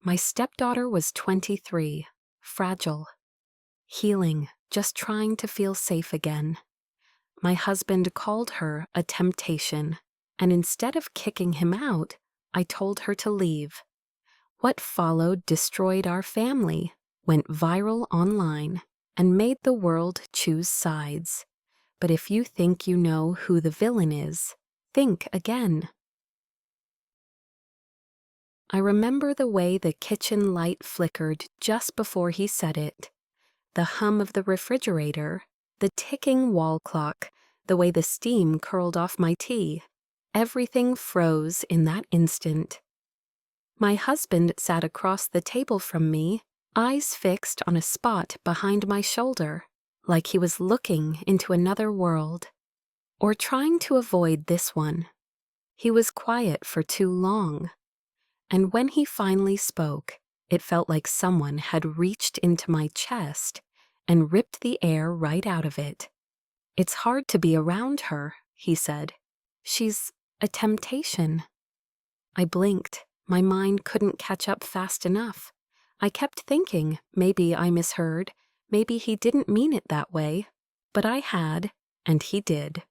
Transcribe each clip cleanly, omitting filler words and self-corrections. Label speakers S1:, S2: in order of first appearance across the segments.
S1: My stepdaughter was 23, fragile, healing, just trying to feel safe again. My husband called her a temptation, and instead of kicking him out, I told her to leave. What followed destroyed our family, went viral online, and made the world choose sides. But if you think you know who the villain is, think again. I remember the way the kitchen light flickered just before he said it. The hum of the refrigerator, the ticking wall clock, the way the steam curled off my tea. Everything froze in that instant. My husband sat across the table from me, eyes fixed on a spot behind my shoulder, like he was looking into another world, or trying to avoid this one. He was quiet for too long, and when he finally spoke, it felt like someone had reached into my chest and ripped the air right out of it. "It's hard to be around her," he said. "She's a temptation." I blinked. My mind couldn't catch up fast enough. I kept thinking, maybe I misheard, maybe he didn't mean it that way. But I had, and he did.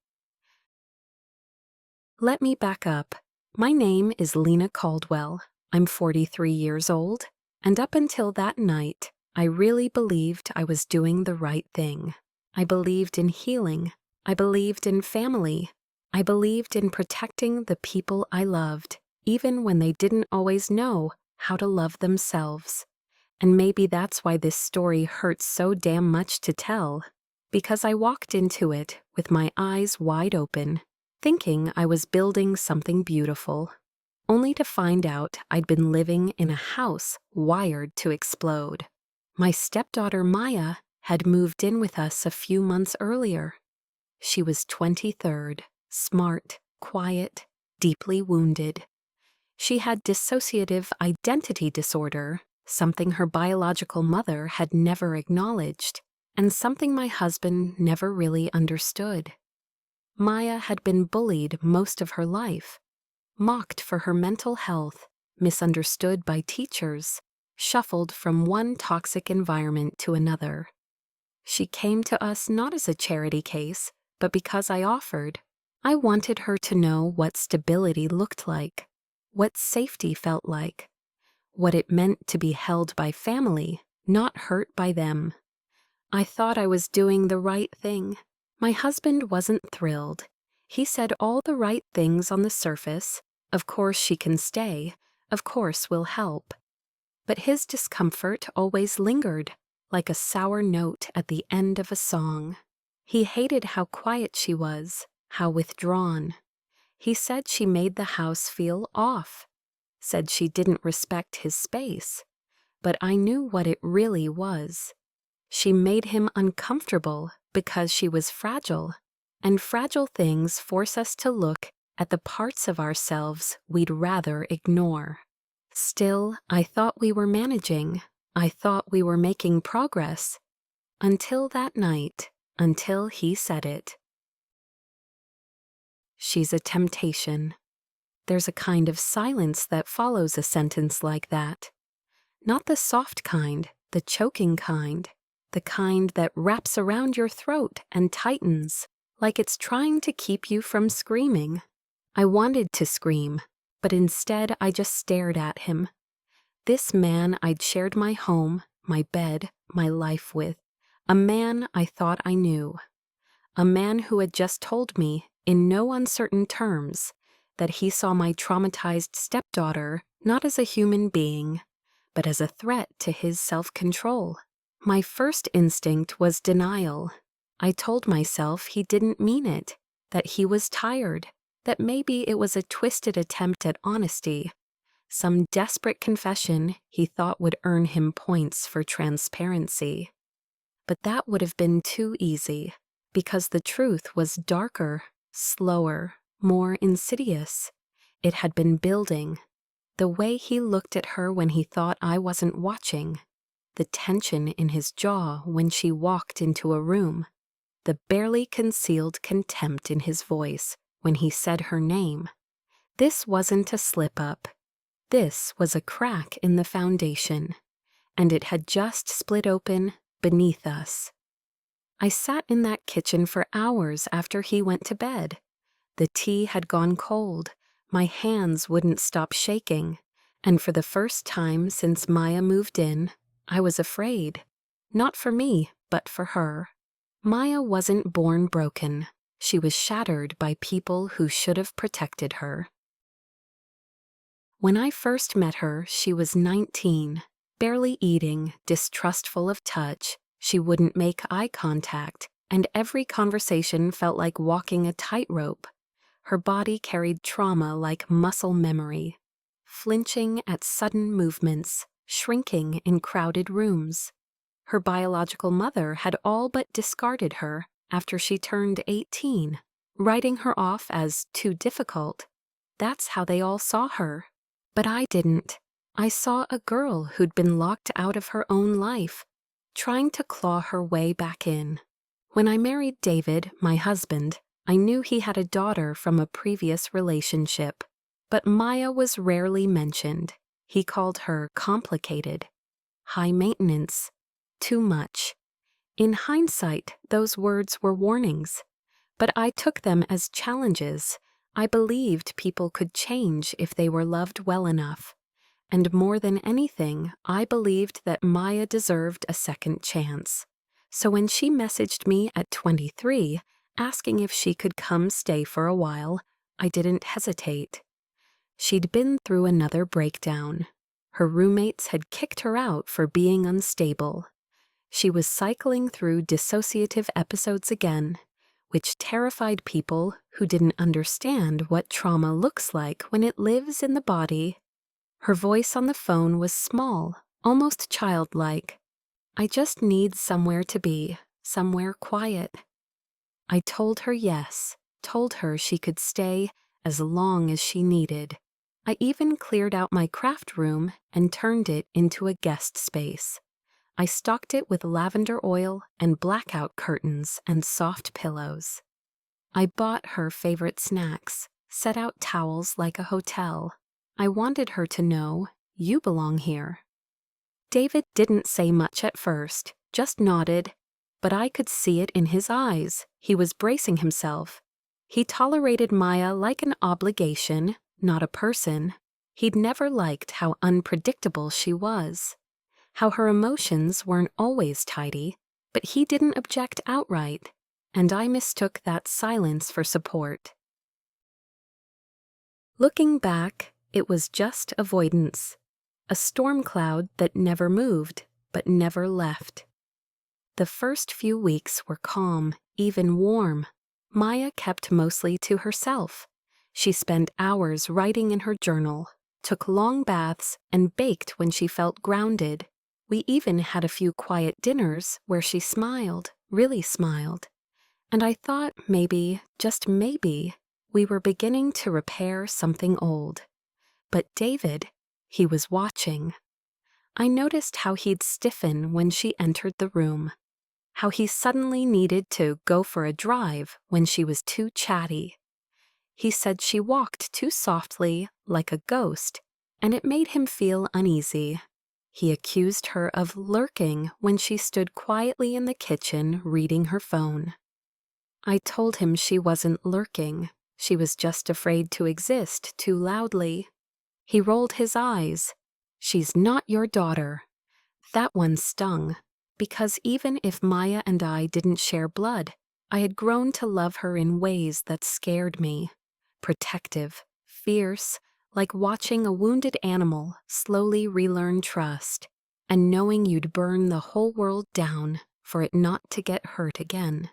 S1: Let me back up. My name is Lena Caldwell. I'm 43 years old, and up until that night, I really believed I was doing the right thing. I believed in healing. I believed in family. I believed in protecting the people I loved, even when they didn't always know how to love themselves. And maybe that's why this story hurts so damn much to tell, because I walked into it with my eyes wide open, thinking I was building something beautiful, only to find out I'd been living in a house wired to explode. My stepdaughter Maya had moved in with us a few months earlier. She was 23rd, smart, quiet, deeply wounded. She had dissociative identity disorder, something her biological mother had never acknowledged, and something my husband never really understood. Maya had been bullied most of her life, mocked for her mental health, misunderstood by teachers, shuffled from one toxic environment to another. She came to us not as a charity case, but because I offered. I wanted her to know what stability looked like, what safety felt like, what it meant to be held by family, not hurt by them. I thought I was doing the right thing. My husband wasn't thrilled. He said all the right things on the surface. Of course she can stay. Of course we'll help. But his discomfort always lingered, like a sour note at the end of a song. He hated how quiet she was, how withdrawn. He said she made the house feel off, said she didn't respect his space. But I knew what it really was. She made him uncomfortable because she was fragile, and fragile things force us to look at the parts of ourselves we'd rather ignore. Still, I thought we were managing. I thought we were making progress. Until that night, until he said it. "She's a temptation." There's a kind of silence that follows a sentence like that. Not the soft kind, the choking kind, the kind that wraps around your throat and tightens, like it's trying to keep you from screaming. I wanted to scream, but instead I just stared at him. This man I'd shared my home, my bed, my life with, a man I thought I knew. A man who had just told me, in no uncertain terms, that he saw my traumatized stepdaughter not as a human being, but as a threat to his self-control. My first instinct was denial. I told myself he didn't mean it, that he was tired, that maybe it was a twisted attempt at honesty, some desperate confession he thought would earn him points for transparency. But that would have been too easy, because the truth was darker, slower, more insidious. It had been building. The way he looked at her when he thought I wasn't watching, the tension in his jaw when she walked into a room, the barely concealed contempt in his voice when he said her name. This wasn't a slip-up. This was a crack in the foundation, and it had just split open beneath us. I sat in that kitchen for hours after he went to bed. The tea had gone cold, my hands wouldn't stop shaking, and for the first time since Maya moved in, I was afraid. Not for me, but for her. Maya wasn't born broken. She was shattered by people who should have protected her. When I first met her, she was 19, barely eating, distrustful of touch. She wouldn't make eye contact, and every conversation felt like walking a tightrope. Her body carried trauma like muscle memory, flinching at sudden movements, shrinking in crowded rooms. Her biological mother had all but discarded her after she turned 18, writing her off as too difficult. That's how they all saw her. But I didn't. I saw a girl who'd been locked out of her own life, trying to claw her way back in. When I married David, my husband, I knew he had a daughter from a previous relationship, but Maya was rarely mentioned. He called her complicated, high maintenance, too much. In hindsight, those words were warnings, but I took them as challenges. I believed people could change if they were loved well enough. And more than anything, I believed that Maya deserved a second chance. So when she messaged me at 23, asking if she could come stay for a while, I didn't hesitate. She'd been through another breakdown. Her roommates had kicked her out for being unstable. She was cycling through dissociative episodes again, which terrified people who didn't understand what trauma looks like when it lives in the body. Her voice on the phone was small, almost childlike. I just need somewhere to be, somewhere quiet. I told her yes, told her she could stay as long as she needed. I even cleared out my craft room and turned it into a guest space. I stocked it with lavender oil and blackout curtains and soft pillows. I bought her favorite snacks, set out towels like a hotel. I wanted her to know, you belong here. David didn't say much at first, just nodded, but I could see it in his eyes. He was bracing himself. He tolerated Maya like an obligation, not a person. He'd never liked how unpredictable she was, how her emotions weren't always tidy, but he didn't object outright, and I mistook that silence for support. Looking back, it was just avoidance, a storm cloud that never moved, but never left. The first few weeks were calm, even warm. Maya kept mostly to herself. She spent hours writing in her journal, took long baths, and baked when she felt grounded. We even had a few quiet dinners where she smiled, really smiled. And I thought maybe, just maybe, we were beginning to repair something old. But David, he was watching. I noticed how he'd stiffen when she entered the room, how he suddenly needed to go for a drive when she was too chatty. He said she walked too softly, like a ghost, and it made him feel uneasy. He accused her of lurking when she stood quietly in the kitchen reading her phone. I told him she wasn't lurking. She was just afraid to exist too loudly. He rolled his eyes. She's not your daughter. That one stung, because even if Maya and I didn't share blood, I had grown to love her in ways that scared me. Protective, fierce, like watching a wounded animal slowly relearn trust, and knowing you'd burn the whole world down for it not to get hurt again.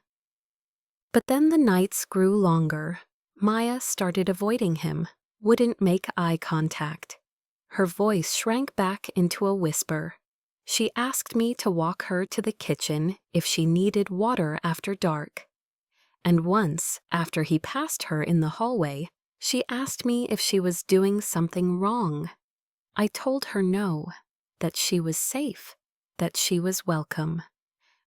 S1: But then the nights grew longer. Maya started avoiding him, wouldn't make eye contact. Her voice shrank back into a whisper. She asked me to walk her to the kitchen if she needed water after dark. And once, after he passed her in the hallway, she asked me if she was doing something wrong. I told her no, that she was safe, that she was welcome.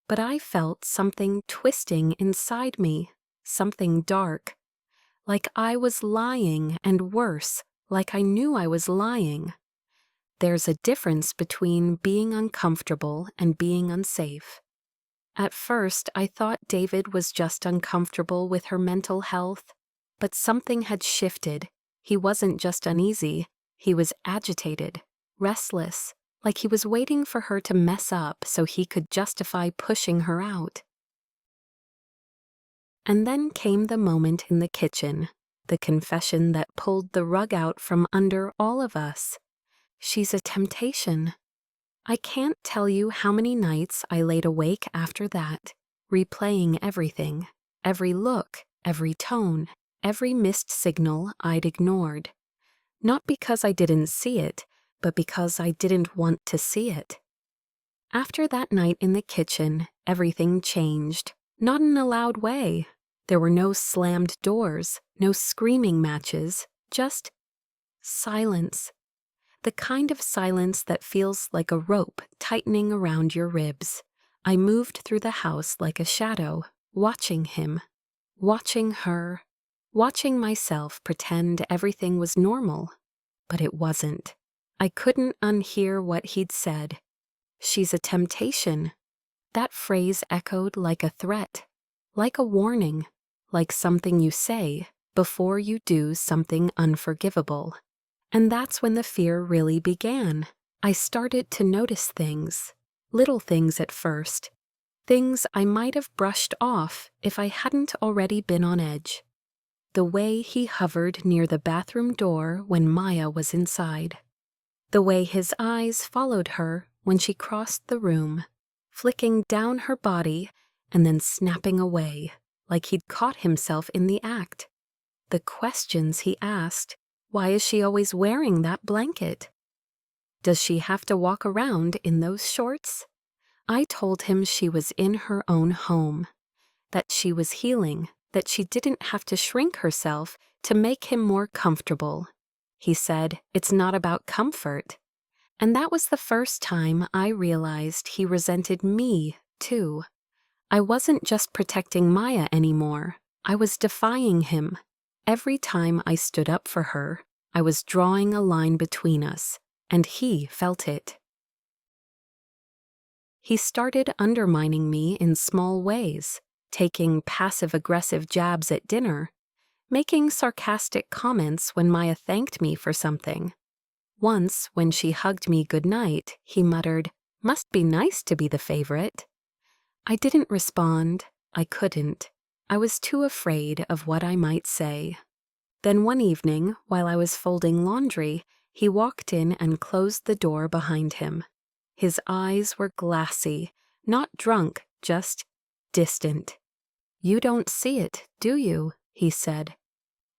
S1: But I felt something twisting inside me, something dark. Like I was lying, and worse, like I knew I was lying. There's a difference between being uncomfortable and being unsafe. At first, I thought David was just uncomfortable with her mental health, but something had shifted. He wasn't just uneasy, he was agitated, restless, like he was waiting for her to mess up so he could justify pushing her out. And then came the moment in the kitchen, the confession that pulled the rug out from under all of us. She's a temptation. I can't tell you how many nights I laid awake after that, replaying everything, every look, every tone, every missed signal I'd ignored. Not because I didn't see it, but because I didn't want to see it. After that night in the kitchen, everything changed, not in a loud way. There were no slammed doors, no screaming matches, just silence. The kind of silence that feels like a rope tightening around your ribs. I moved through the house like a shadow, watching him, watching her, watching myself pretend everything was normal. But it wasn't. I couldn't unhear what he'd said. She's a temptation. That phrase echoed like a threat, like a warning, like something you say before you do something unforgivable. And that's when the fear really began. I started to notice things, little things at first, things I might have brushed off if I hadn't already been on edge. The way he hovered near the bathroom door when Maya was inside. The way his eyes followed her when she crossed the room, flicking down her body and then snapping away, like he'd caught himself in the act. The questions he asked. Why is she always wearing that blanket? Does she have to walk around in those shorts? I told him she was in her own home, that she was healing, that she didn't have to shrink herself to make him more comfortable. He said, it's not about comfort. And that was the first time I realized he resented me, too. I wasn't just protecting Maya anymore. I was defying him. Every time I stood up for her, I was drawing a line between us, and he felt it. He started undermining me in small ways, taking passive-aggressive jabs at dinner, making sarcastic comments when Maya thanked me for something. Once, when she hugged me goodnight, he muttered, "Must be nice to be the favorite." I didn't respond. I couldn't. I was too afraid of what I might say. Then one evening, while I was folding laundry, he walked in and closed the door behind him. His eyes were glassy, not drunk, just distant. "You don't see it, do you?" he said.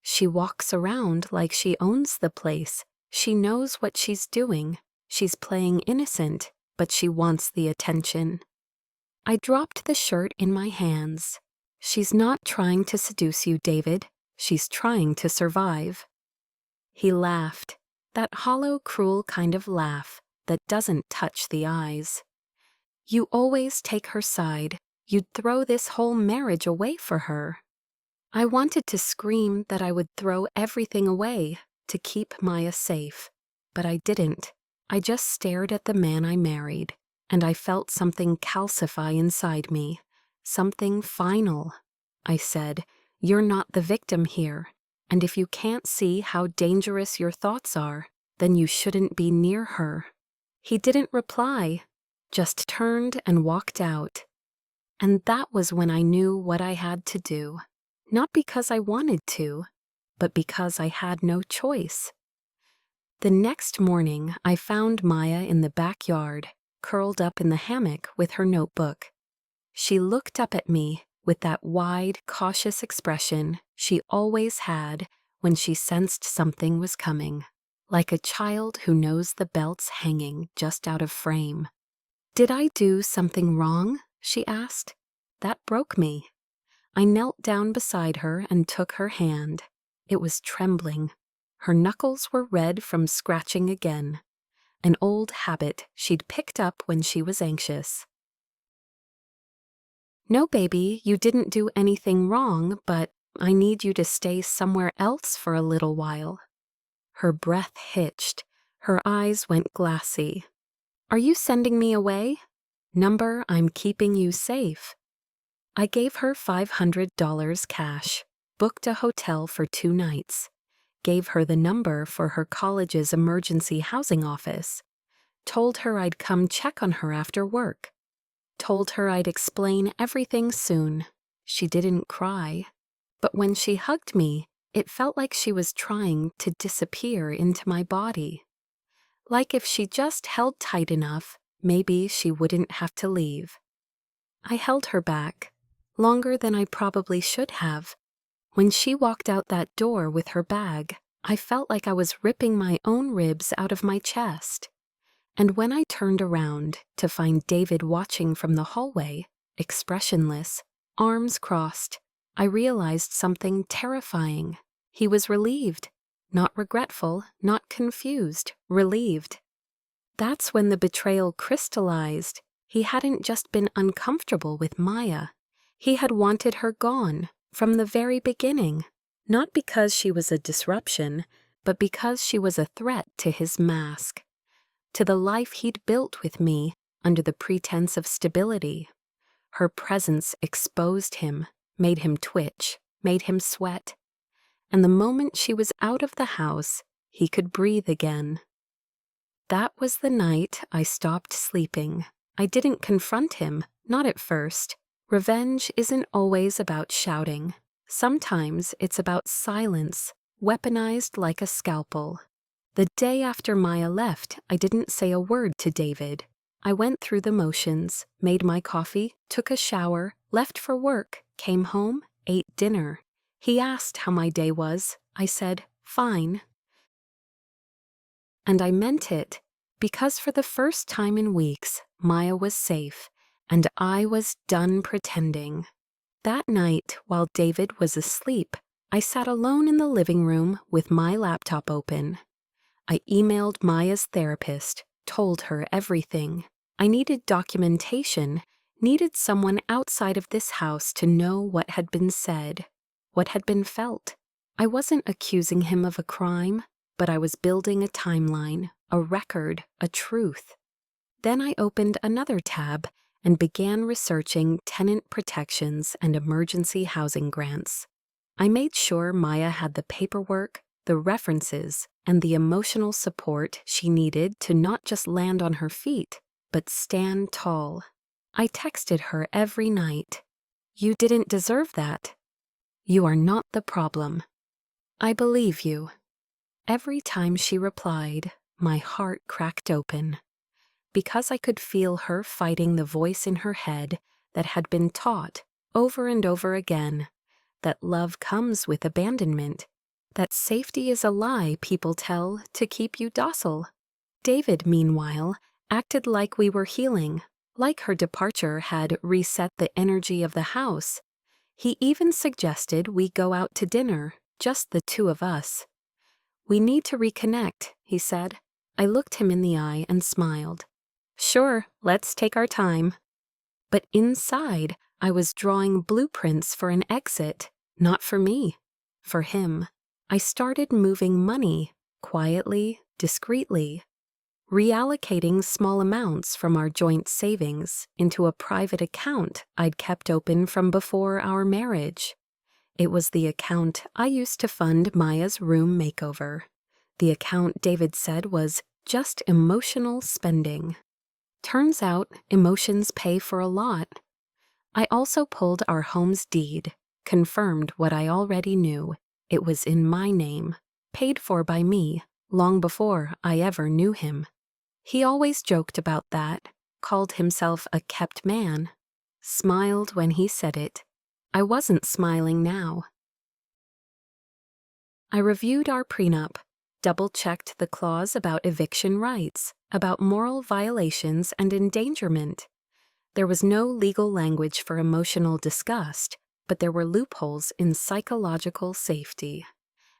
S1: "She walks around like she owns the place. She knows what she's doing. She's playing innocent, but she wants the attention." I dropped the shirt in my hands. "She's not trying to seduce you, David. She's trying to survive." He laughed, that hollow, cruel kind of laugh that doesn't touch the eyes. "You always take her side. You'd throw this whole marriage away for her." I wanted to scream that I would throw everything away to keep Maya safe, but I didn't. I just stared at the man I married, and I felt something calcify inside me, something final. I said, "You're not the victim here, and if you can't see how dangerous your thoughts are, then you shouldn't be near her." He didn't reply, just turned and walked out. And that was when I knew what I had to do, not because I wanted to, but because I had no choice. The next morning, I found Maya in the backyard, curled up in the hammock with her notebook. She looked up at me with that wide, cautious expression she always had when she sensed something was coming, like a child who knows the belt's hanging just out of frame. "Did I do something wrong?" she asked. That broke me. I knelt down beside her and took her hand. It was trembling. Her knuckles were red from scratching again, an old habit she'd picked up when she was anxious. "No, baby, you didn't do anything wrong, but I need you to stay somewhere else for a little while." Her breath hitched. Her eyes went glassy. "Are you sending me away?" "Number, I'm keeping you safe." I gave her $500 cash, booked a hotel for 2 nights, gave her the number for her college's emergency housing office, told her I'd come check on her after work, told her I'd explain everything soon. She didn't cry, but when she hugged me, it felt like she was trying to disappear into my body. Like if she just held tight enough, maybe she wouldn't have to leave. I held her back, longer than I probably should have. When she walked out that door with her bag, I felt like I was ripping my own ribs out of my chest. And when I turned around to find David watching from the hallway, expressionless, arms crossed, I realized something terrifying. He was relieved. Not regretful, not confused, relieved. That's when the betrayal crystallized. He hadn't just been uncomfortable with Maya. He had wanted her gone from the very beginning, not because she was a disruption, but because she was a threat to his mask, to the life he'd built with me under the pretense of stability. Her presence exposed him, made him twitch, made him sweat. And the moment she was out of the house, he could breathe again. That was the night I stopped sleeping. I didn't confront him, not at first. Revenge isn't always about shouting. Sometimes it's about silence, weaponized like a scalpel. The day after Maya left, I didn't say a word to David. I went through the motions, made my coffee, took a shower, left for work, came home, ate dinner. He asked how my day was. I said, "Fine." And I meant it, because for the first time in weeks, Maya was safe, and I was done pretending. That night, while David was asleep, I sat alone in the living room with my laptop open. I emailed Maya's therapist, told her everything. I needed documentation, needed someone outside of this house to know what had been said, what had been felt. I wasn't accusing him of a crime, but I was building a timeline, a record, a truth. Then I opened another tab and began researching tenant protections and emergency housing grants. I made sure Maya had the paperwork, the references, and the emotional support she needed to not just land on her feet, but stand tall. I texted her every night. "You didn't deserve that. You are not the problem. I believe you." Every time she replied, my heart cracked open, because I could feel her fighting the voice in her head that had been taught over and over again that love comes with abandonment, that safety is a lie people tell to keep you docile. David, meanwhile, acted like we were healing, like her departure had reset the energy of the house. He even suggested we go out to dinner, just the two of us. "We need to reconnect," he said. I looked him in the eye and smiled. "Sure, let's take our time." But inside, I was drawing blueprints for an exit, not for me, for him. I started moving money, quietly, discreetly, reallocating small amounts from our joint savings into a private account I'd kept open from before our marriage. It was the account I used to fund Maya's room makeover. The account David said was just emotional spending. Turns out emotions pay for a lot. I also pulled our home's deed, confirmed what I already knew. It was in my name, paid for by me, long before I ever knew him. He always joked about that, called himself a kept man, smiled when he said it. I wasn't smiling now. I reviewed our prenup, double-checked the clause about eviction rights, about moral violations and endangerment. There was no legal language for emotional disgust, but there were loopholes in psychological safety.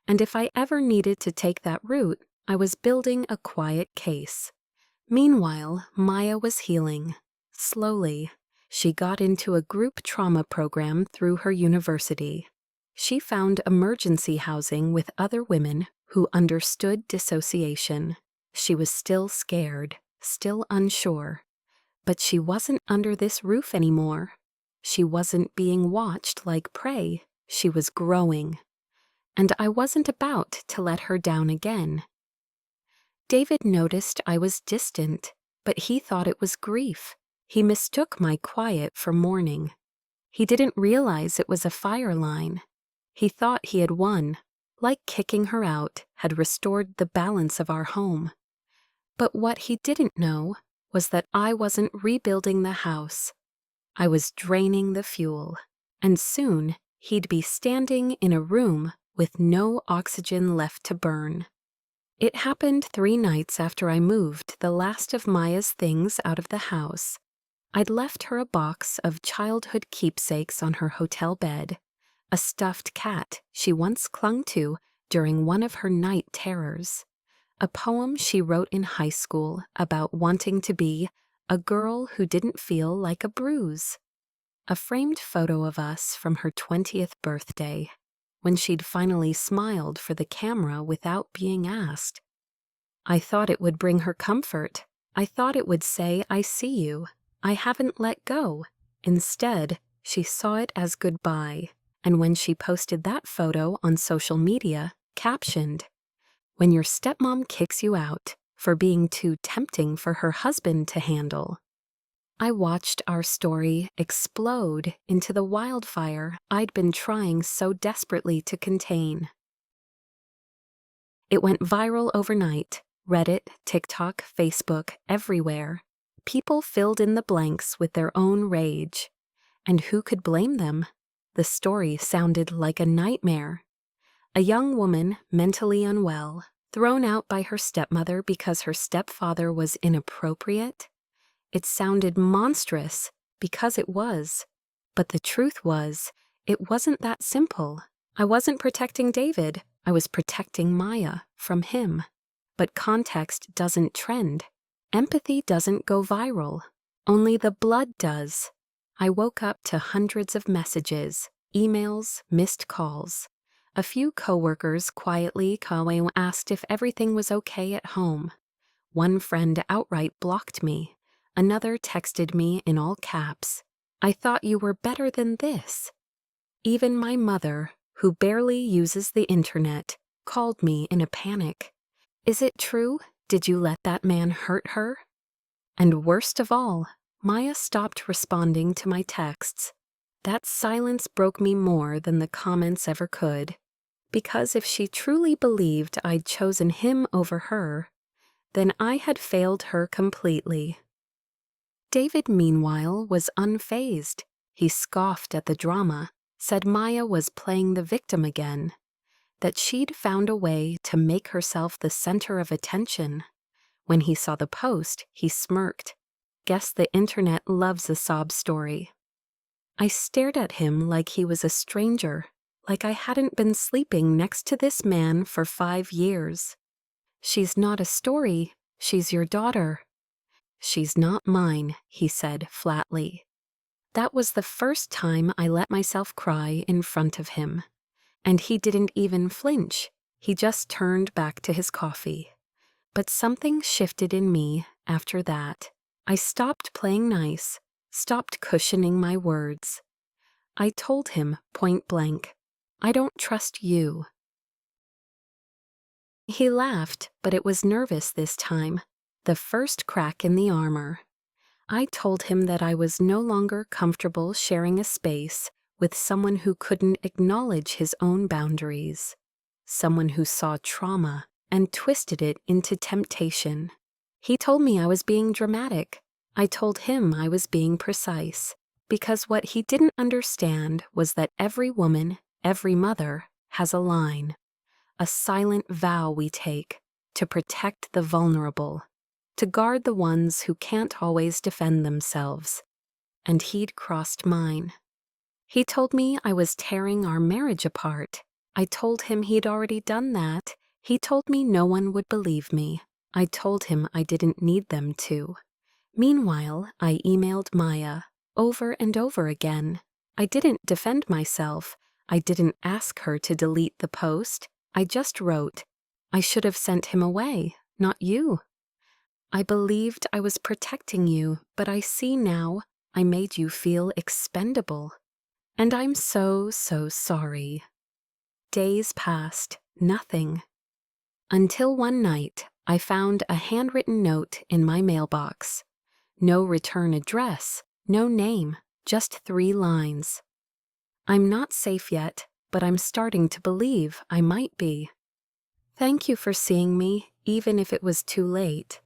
S1: And if I ever needed to take that route, I was building a quiet case. Meanwhile, Maya was healing. Slowly, she got into a group trauma program through her university. She found emergency housing with other women who understood dissociation. She was still scared, still unsure. But she wasn't under this roof anymore. She wasn't being watched like prey. She was growing. And I wasn't about to let her down again. David noticed I was distant, but he thought it was grief. He mistook my quiet for mourning. He didn't realize it was a fire line. He thought he had won, like kicking her out had restored the balance of our home. But what he didn't know was that I wasn't rebuilding the house. I was draining the fuel, and soon he'd be standing in a room with no oxygen left to burn. It happened 3 nights after I moved the last of Maya's things out of the house. I'd left her a box of childhood keepsakes on her hotel bed, a stuffed cat she once clung to during one of her night terrors, a poem she wrote in high school about wanting to be a girl who didn't feel like a bruise, a framed photo of us from her 20th birthday, when she'd finally smiled for the camera without being asked. I thought it would bring her comfort. I thought it would say, "I see you. I haven't let go." Instead, she saw it as goodbye, and when she posted that photo on social media, captioned, "When your stepmom kicks you out for being too tempting for her husband to handle." I watched our story explode into the wildfire I'd been trying so desperately to contain. It went viral overnight. Reddit, TikTok, Facebook, everywhere. People filled in the blanks with their own rage. And who could blame them? The story sounded like a nightmare. A young woman, mentally unwell, thrown out by her stepmother because her stepfather was inappropriate. It sounded monstrous, because it was. But the truth was, it wasn't that simple. I wasn't protecting David. I was protecting Maya from him. But context doesn't trend. Empathy doesn't go viral. Only the blood does. I woke up to hundreds of messages, emails, missed calls. A few coworkers quietly asked if everything was okay at home. One friend outright blocked me. Another texted me in all caps, "I thought you were better than this." Even my mother, who barely uses the internet, called me in a panic. "Is it true? Did you let that man hurt her?" And worst of all, Maya stopped responding to my texts. That silence broke me more than the comments ever could. Because if she truly believed I'd chosen him over her, then I had failed her completely. David, meanwhile, was unfazed. He scoffed at the drama, said Maya was playing the victim again, that she'd found a way to make herself the center of attention. When he saw the post, he smirked. Guess the internet loves a sob story. I stared at him like he was a stranger, like I hadn't been sleeping next to this man for 5 years. "She's not a story, she's your daughter." "She's not mine," he said flatly. That was the first time I let myself cry in front of him. And he didn't even flinch. He just turned back to his coffee. But something shifted in me after that. I stopped playing nice, stopped cushioning my words. I told him point blank, "I don't trust you." He laughed, but it was nervous this time, the first crack in the armor. I told him that I was no longer comfortable sharing a space with someone who couldn't acknowledge his own boundaries, someone who saw trauma and twisted it into temptation. He told me I was being dramatic. I told him I was being precise, because what he didn't understand was that every woman, every mother, has a line, a silent vow we take to protect the vulnerable, to guard the ones who can't always defend themselves. And he'd crossed mine. He told me I was tearing our marriage apart. I told him he'd already done that. He told me no one would believe me. I told him I didn't need them to. Meanwhile, I emailed Maya over and over again. I didn't defend myself. I didn't ask her to delete the post. I just wrote, I should have sent him away, not you. I believed I was protecting you, but I see now I made you feel expendable. And I'm so sorry. Days passed, nothing. Until one night, I found a handwritten note in my mailbox. No return address, no name, just 3 lines. I'm not safe yet, but I'm starting to believe I might be. Thank you for seeing me, even if it was too late.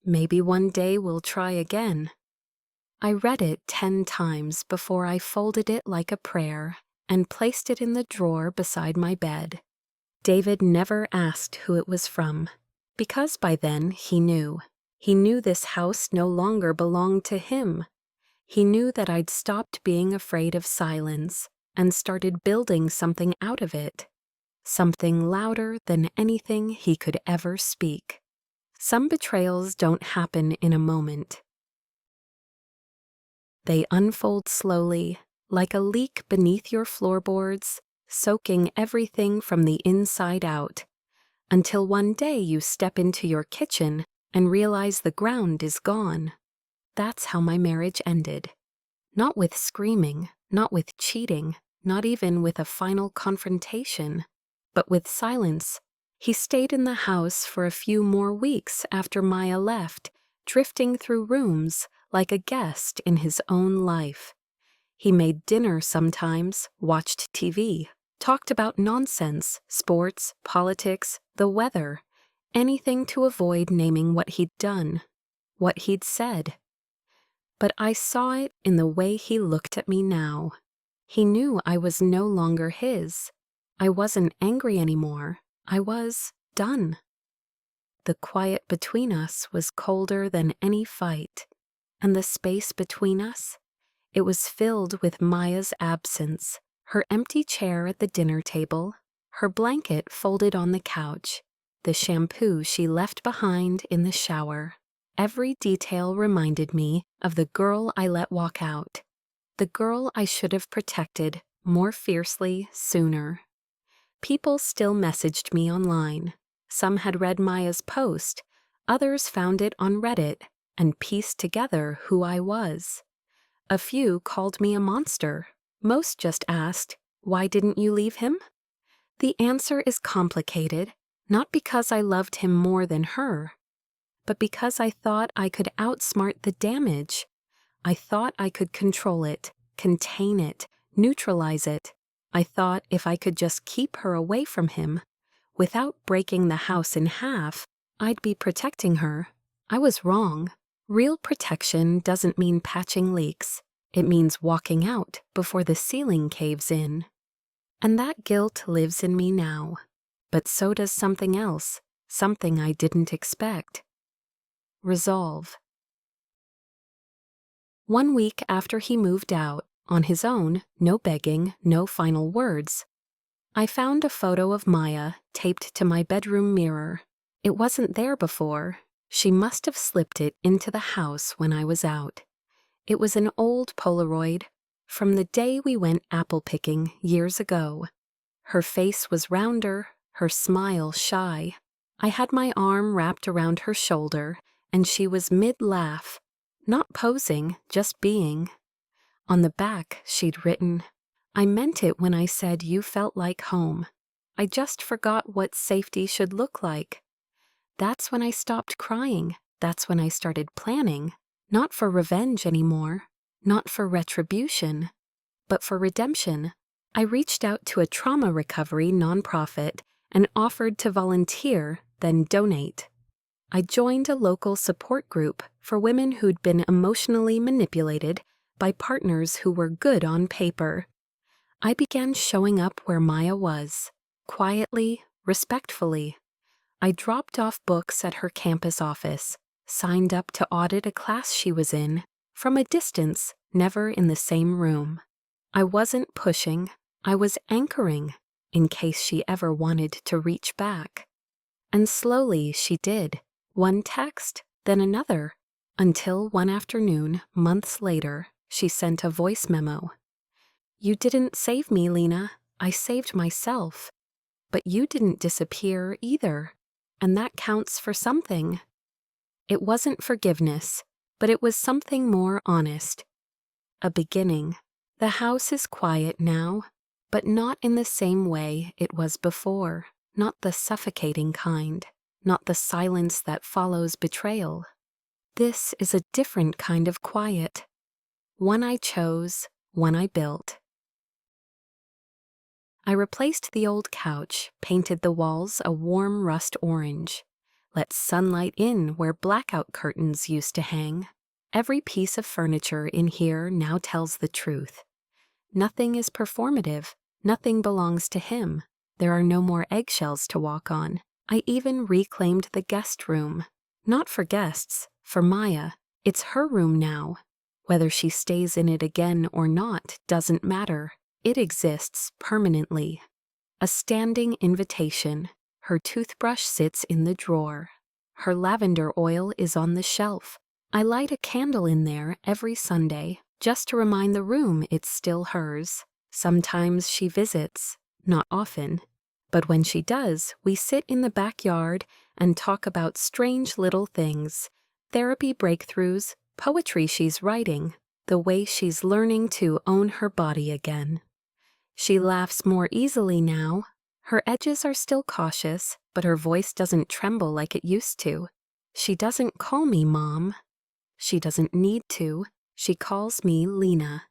S1: Maybe one day we'll try again. I read it 10 times before I folded it like a prayer and placed it in the drawer beside my bed. David never asked who it was from, because by then he knew. He knew this house no longer belonged to him. He knew that I'd stopped being afraid of silence and started building something out of it, something louder than anything he could ever speak. Some betrayals don't happen in a moment. They unfold slowly, like a leak beneath your floorboards, soaking everything from the inside out, until one day you step into your kitchen and realize the ground is gone. That's how my marriage ended. Not with screaming, not with cheating, not even with a final confrontation, but with silence. He stayed in the house for a few more weeks after Maya left, drifting through rooms like a guest in his own life. He made dinner sometimes, watched TV, talked about nonsense, sports, politics, the weather, anything to avoid naming what he'd done, what he'd said. But I saw it in the way he looked at me now. He knew I was no longer his. I wasn't angry anymore. I was done. The quiet between us was colder than any fight, and the space between us, it was filled with Maya's absence, her empty chair at the dinner table, her blanket folded on the couch, the shampoo she left behind in the shower. Every detail reminded me of the girl I let walk out, the girl I should have protected more fiercely sooner. People still messaged me online. Some had read Maya's post, others found it on Reddit and pieced together who I was. A few called me a monster. Most just asked, "Why didn't you leave him?" The answer is complicated, not because I loved him more than her, but because I thought I could outsmart the damage. I thought I could control it, contain it, neutralize it. I thought if I could just keep her away from him, without breaking the house in half, I'd be protecting her. I was wrong. Real protection doesn't mean patching leaks. It means walking out before the ceiling caves in. And that guilt lives in me now. But so does something else, something I didn't expect. Resolve. 1 week after he moved out, on his own, no begging, no final words, I found a photo of Maya taped to my bedroom mirror. It wasn't there before. She must have slipped it into the house when I was out. It was an old Polaroid from the day we went apple picking years ago. Her face was rounder, her smile shy. I had my arm wrapped around her shoulder, and she was mid-laugh, not posing, just being. On the back, she'd written, "I meant it when I said you felt like home. I just forgot what safety should look like." That's when I stopped crying. That's when I started planning, not for revenge anymore, not for retribution, but for redemption. I reached out to a trauma recovery nonprofit and offered to volunteer, then donate. I joined a local support group for women who'd been emotionally manipulated by partners who were good on paper. I began showing up where Maya was, quietly, respectfully. I dropped off books at her campus office, signed up to audit a class she was in, from a distance, never in the same room. I wasn't pushing, I was anchoring, in case she ever wanted to reach back. And slowly she did, one text, then another, until one afternoon, months later, she sent a voice memo. "You didn't save me, Lena. I saved myself." but you didn't disappear either, and that counts for something. It wasn't forgiveness, but it was something more honest. A beginning. The house is quiet now, but not in the same way it was before, not the suffocating kind, not the silence that follows betrayal. This is a different kind of quiet. One I chose, one I built. I replaced the old couch, painted the walls a warm rust orange, let sunlight in where blackout curtains used to hang. Every piece of furniture in here now tells the truth. Nothing is performative, nothing belongs to him. There are no more eggshells to walk on. I even reclaimed the guest room. Not for guests, for Maya. It's her room now. Whether she stays in it again or not doesn't matter. It exists permanently. A standing invitation. Her toothbrush sits in the drawer. Her lavender oil is on the shelf. I light a candle in there every Sunday, just to remind the room it's still hers. Sometimes she visits, not often. But when she does, we sit in the backyard and talk about strange little things, therapy breakthroughs, poetry she's writing, the way she's learning to own her body again. She laughs more easily now. Her edges are still cautious, but her voice doesn't tremble like it used to. She doesn't call me Mom. She doesn't need to. She calls me Lena.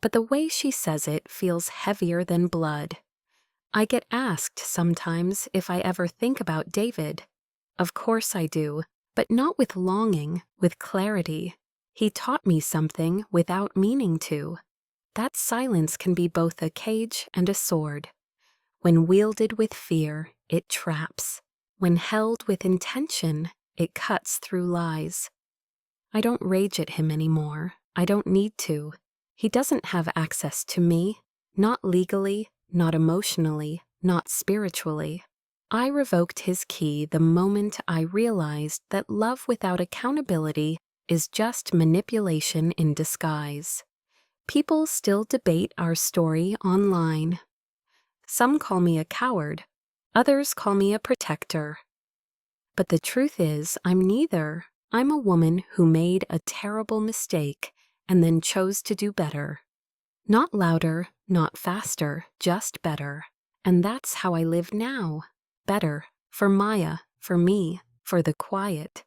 S1: But the way she says it feels heavier than blood. I get asked sometimes if I ever think about David. Of course I do, but not with longing, with clarity. He taught me something without meaning to. That silence can be both a cage and a sword. When wielded with fear, it traps. When held with intention, it cuts through lies. I don't rage at him anymore. I don't need to. He doesn't have access to me, not legally, not emotionally, not spiritually. I revoked his key the moment I realized that love without accountability is just manipulation in disguise. People still debate our story online. Some call me a coward, others call me a protector. But the truth is, I'm neither. I'm a woman who made a terrible mistake and then chose to do better. Not louder, not faster, just better. And that's how I live now. Better. For Maya, for me, for the quiet.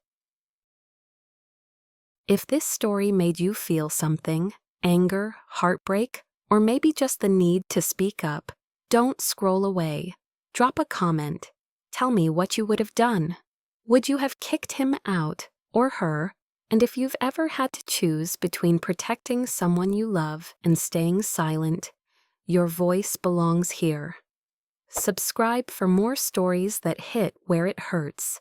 S1: If this story made you feel something, anger, heartbreak, or maybe just the need to speak up, don't scroll away. Drop a comment. Tell me what you would have done. Would you have kicked him out, or her? And if you've ever had to choose between protecting someone you love and staying silent, your voice belongs here. Subscribe for more stories that hit where it hurts.